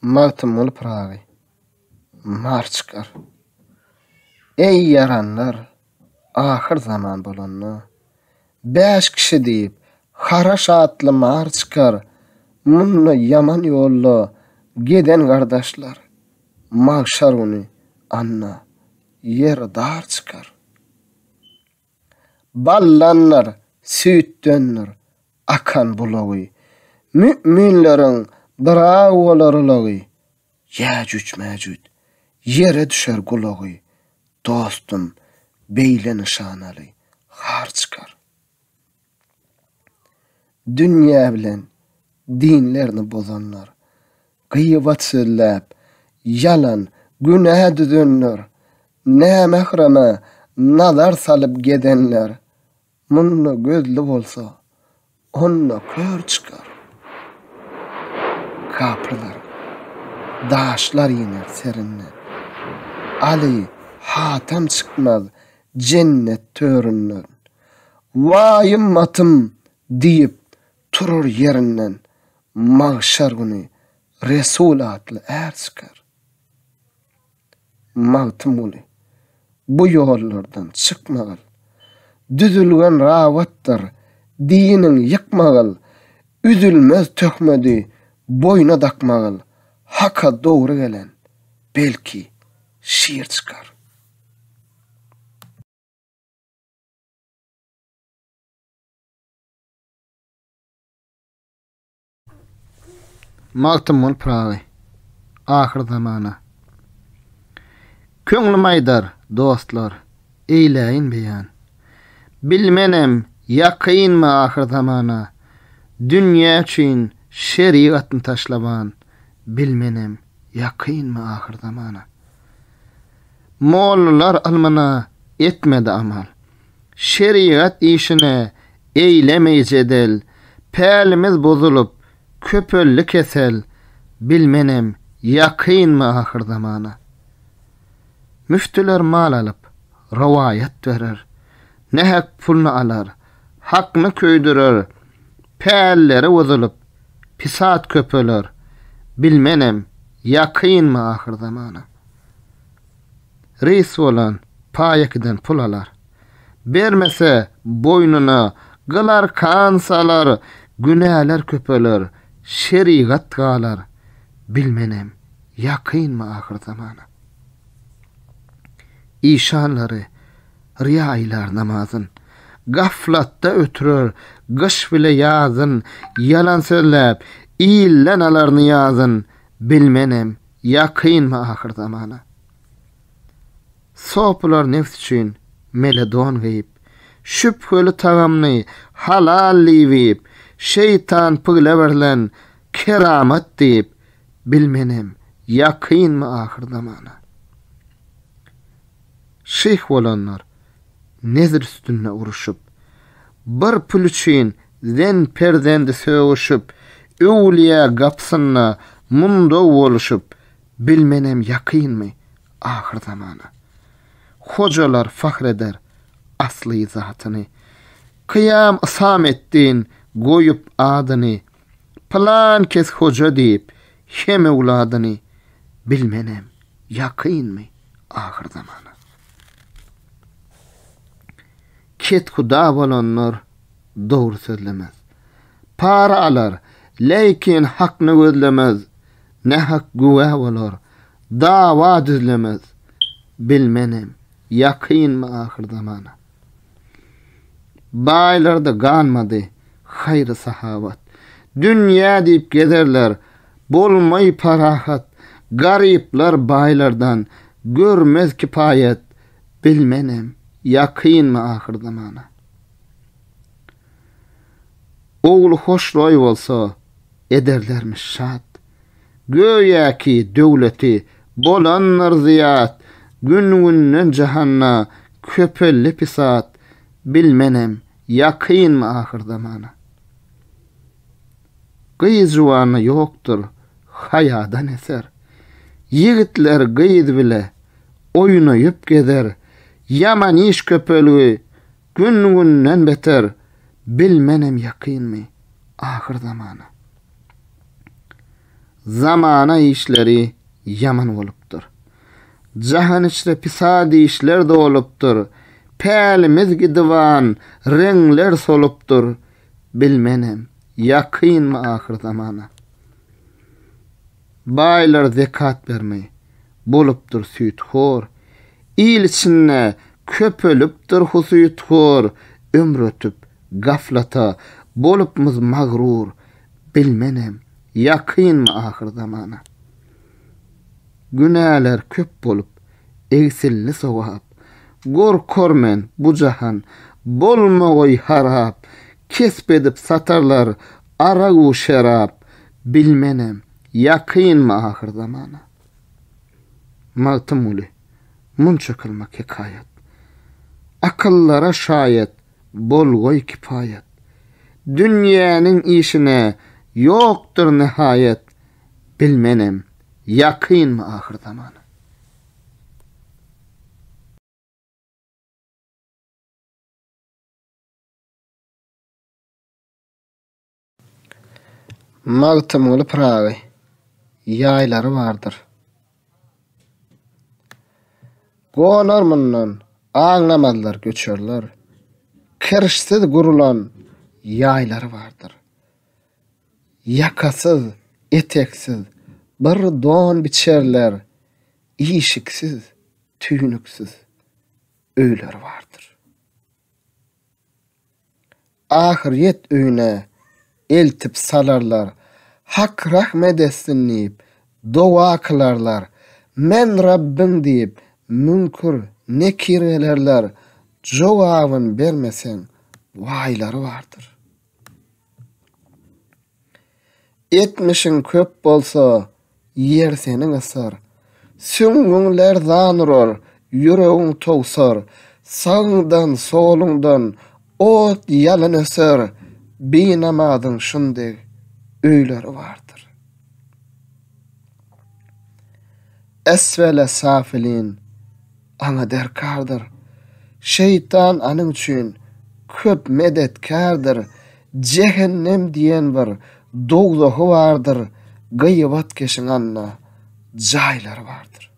Magtymyl pragy. Marçkar. Ey yaranlar, ahir zaman bolanna. 5 kişi diýip, hara şatly marçkar. Munna yaman ýolda geden gardaşlar. Magşar güni anna yer dar çykar. Ballanlar süýtdenler akan bulagy. Müminleriň birawolarlagy. Yäjüc mäjüc yere düşer gulagy. Dostum beýle nişanaly har çykar. Dünýä bilen dinlerini bozanlar, gıybat söylep, yalan, günah düzenler, ne mehreme nazar salıp gedenler, munna gözlü bolsa, onna kör çıkar. Kapırlar, daşlar iner serinden, Ali hatam çıkmaz cennet töründen, vayım matım deyip turur yerinden, Magşar güni Resul atly er çykar. Magtymly bu ýollardan çykmagal. Düzülgen rawatdyr, diniň ýykmagal. Üzülmez tökmedi, boyna dakmagal. Haka dogry gelen, belki şiir çykar. Magtymyl pragy. Ahir zamana. Köňlim aýdar, dostlar, eýläýin beýan. Bilmenem, ýakynmy ahir zamana. Dünýä üçin şeriatny taşlaban. Bilmenem, ýakynmy ahir zamana. Mollalar almana etmedi amal. Şeriat işine eylemeyjedel. Pälimiz bozulup köpölli kesel. Bilmenem, ýakynmy ahir zamana. Müftüler mal alıp rawayat verer. Nehek pulny alar, hakny köýdürer. Pälleri bozulup pisat köpöler. Bilmenem, ýakynmy ahir zamana. Reis bolan paýakdan pul alar. Bermese boynuna gylar kansalar, günäler köpöler, şeriat galar. Bilmenem, ýakynmy ahir zamana. İşanlary riýaýlar namazyn, gaflatda ötürür, gyş bile ýazyn, yalan söylep, iýillen alarny ýazyn. Bilmenem, ýakynmy ahir zamana. Soplar nefs üçin meledon geyip, şüpheli tagamny halal liýip, şeytan pıgla berlen keramat diýip, bilmenem, ýakynmy ahir zamana. Şeyh bolanlar nezir üstünde uruşup, bir pul üçin zen perdendi söwüşüp, öwliýa gapsyna munda boluşup, bilmenem ýakynmy ahir zamana. Hojalar fahreder asly zatyny, kıyam ısam etdin goýup adyny, plan kes hoja diýip hem uladyny. Bilmenem, ýakynmy ahir zamana. Ket huda bolanlar dogry sözlemez. Para alar, lekin hakny gözlemez. Ne hak güwä bolar, dawa düzlemez. Bilmenem, ýakynmy ahir zamana. Baýlarda ganmady haýry sahabat. Dünýä diýip gezerler, bolmaý parahat. Gariplar baýlardan görmez kipayet. Bilmenem, ýakynmy ahir zamana. Ogly hoşroý bolsa ederlermiş şat. Göýäki döwleti bolanlar ziyat. Gün-günden jahanna köpelli pisat. Bilmenem, ýakynmy ahir zamana. Gyýyz jowany ýokdur, haýadan eser. Yigitler gyýyz bile oýunaýyp gezer. Yaman iş köpelüğü gün-günden beter. Bilmenem, ýakynmy ahir zamana. zamana işleri yaman bolupdyr. Jahan içre pisadi işler de bolupdyr. Pälimiz gidiwan reňler solupdyr. Bilmenem, ýakynmy ahir zamana. Baýlar zekat bermei bolupdyr süýtxor. İl içinde köpölüpdir husyutxor. Ömür ötüp gaflata bolupmyz magrur. Bilmenem, ýakynmy ahir zamana. Günäler köp bolup, egsilli sowap. Gorkormen bu jahan, bolmagoy harap. Kesp edip satarlar, aragu şerap. Bilmenem, ýakynmy ahir zamana. Magtym uly, munça kılmak hikayet. Akıllara şayet, bolgoy kifayet. Dünýäniň işine ýokdur nihayet. Bilmenem, ýakynmy ahir zamana. Magtym uly Pragy, ýaýlary bardyr. Gonarmyndan aňlamazlar göçerler. Kirişsiz gurulan ýaýlary bardyr. Yakasyz, eteksiz bir don biçerler. İşiksiz, tüýnüksiz öýleri bardyr. Ahiret öýüne eltip salarlar. Hak rahmet etsin diýip dowa kılarlar. Men Rabbim diýip münkur nekir elerler. Jogabyn bermesen waýlary bardyr. Etmişin köp bolsa yer seniň ısar. Süňüňler zanror, yüregiň togsar. Sağdan solundan ot ýalyn öser. Beýnamadyň şunday öýleri bardyr. Esvele safilin aňa derkardyr. Şeytan anyň üçin köp medetkardyr. Cehennem diýen bir dogzahy bardyr. Gıybat keşiň anna jaýlary bardyr.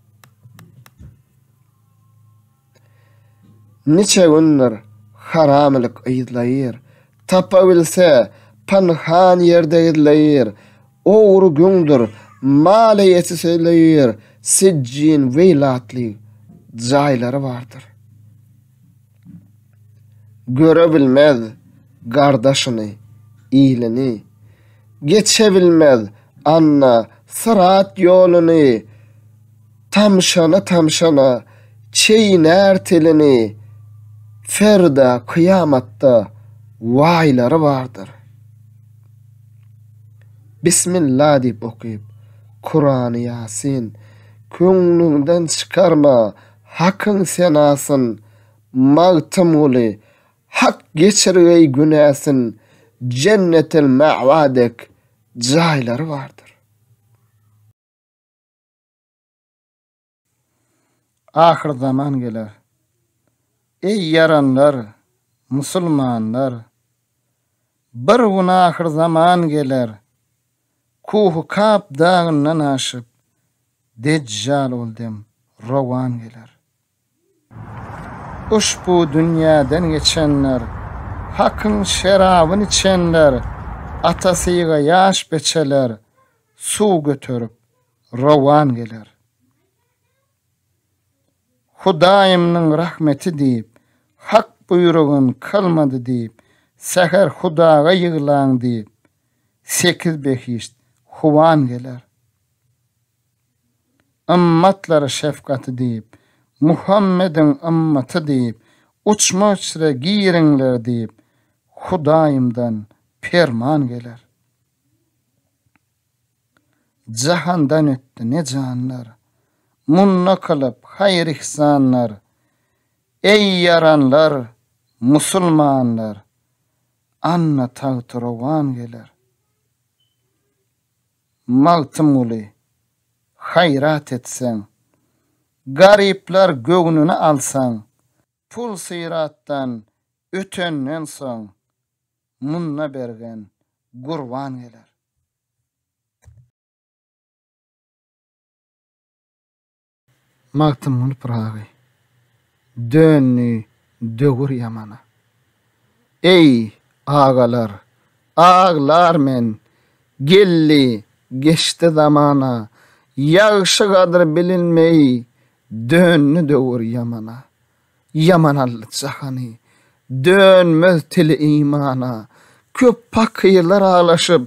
Niçe günler haramlyk ýyzlaýar. Tapa bilse panhan ýerde ýyzlaýar. Owru güňdür mala ýetseýär. Sijjin weylatly jaýlary bardyr. Görebilmez gardaşyny, ýyliny. Geçebilmez anna sırat ýoluny. Tamşana çeýner telini. Ferda kıyamatda waýlary bardyr. Bismillah diýip okyp Kur'an-ı Yasin köňlüňden çykarma hakyň senasyn. Magtym uly hak geçirgey günäsin. Cennetel ma'wadek jaýlary bardyr. Ahir zaman geler. Ey yaranlar, musulmanlar, bir gün ahir zaman geler. Kuhu kap dağından aşıp, Deccal oldum, rowan geler. Uşbu dünýäden geçenler, hakyň şerabyny içenler, atasyga ýaş beçeler, suw götürüp, rowan geler. Hudaýymyň rahmeti diýip, hak buyrugyn kılmady diýip, seher Hudaga ýygylan diýip, 8 behişt huwan geler. Ümmatlara şefkati diýip, Muhammedin ümmaty diýip, uçmaçra giýiriňler diýip, Hudaýymdan ferman geler. Jahandan ötdi ne janlar, munna kalıp hayır ihsanlar. Ey yaranlar, musulmanlar, anna tağtırovan geler. Magtym uly, hayrat etsen, garipler gögnüni alsan, pul syratdan ötenden soň, munna bergen gurban geler. Magtymyň pragy. Dönni dögür ýamana. Ey agalar, aglar men, gelli geçti zamana, ýagşy gadyr bilinmey, dönni dögür ýamana. Yamanally jahany, dönmez tili imana, köp pakylar ağlaşyp,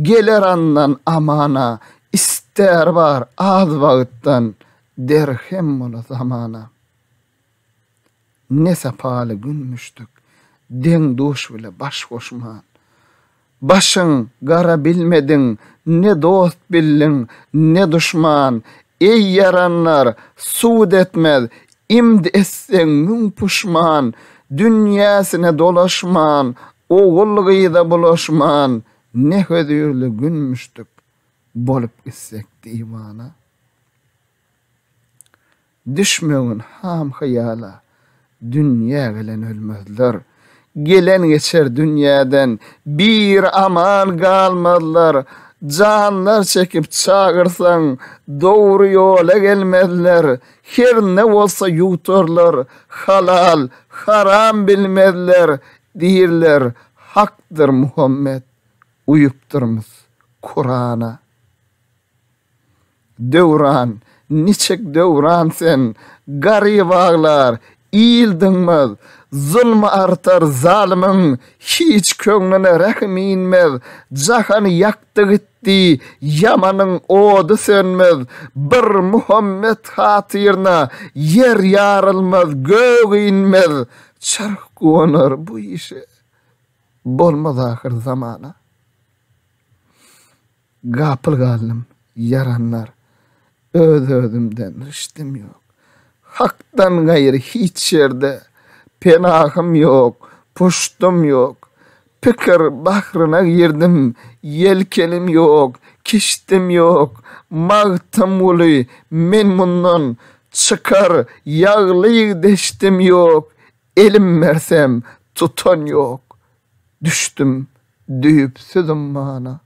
geler andan amana, ister bar az wagtdan, derhem bola zamana. Ne sapaly günmüşdük, deň duş bile baş goşman. Başyň gara bilmedin, ne dost bildin, ne düşman. Ey yaranlar, suud etmez, imdi etsen mün puşman. Dünýäsine dolaşman, ogullygyda bulaşman. Ne hödürli günmüşdük, bolup gitsek diwana. Düşmeğin ham hayala, dünya gelen ölmezler. Gelen geçer dünýäden, bir aman galmadylar. Canlar çekip çağırsan, doğru yola gelmezler. Her ne olsa yutarlar, halal, haram bilmezler. Dirler, haktır Muhammed, uyupdurmuz Kur'an'a. Döwran, niçek döwran sen, garip ağlar, iyildinmez, zulm artar zalimin, hiç köňline rahim inmez, jahany ýakdy gitdi, ýamanyň odu sönmez, bir Muhammed hatyrna yer ýarylmaz, gög inmez, çark gonar bu işe, bolmaz ahir zamana. Gapyl galym, yaranlar, öz-özümden riştim yok. Hakdan gaýry hiç ýerde penahym yok, puştum yok. Pikir bahryna girdim, yelkenim yok, kiştim yok. Magtym uly, men mundan çykar, ýagly deştim yok. Elim mersem tutan yok. Düştüm, düýüp sözüm mana.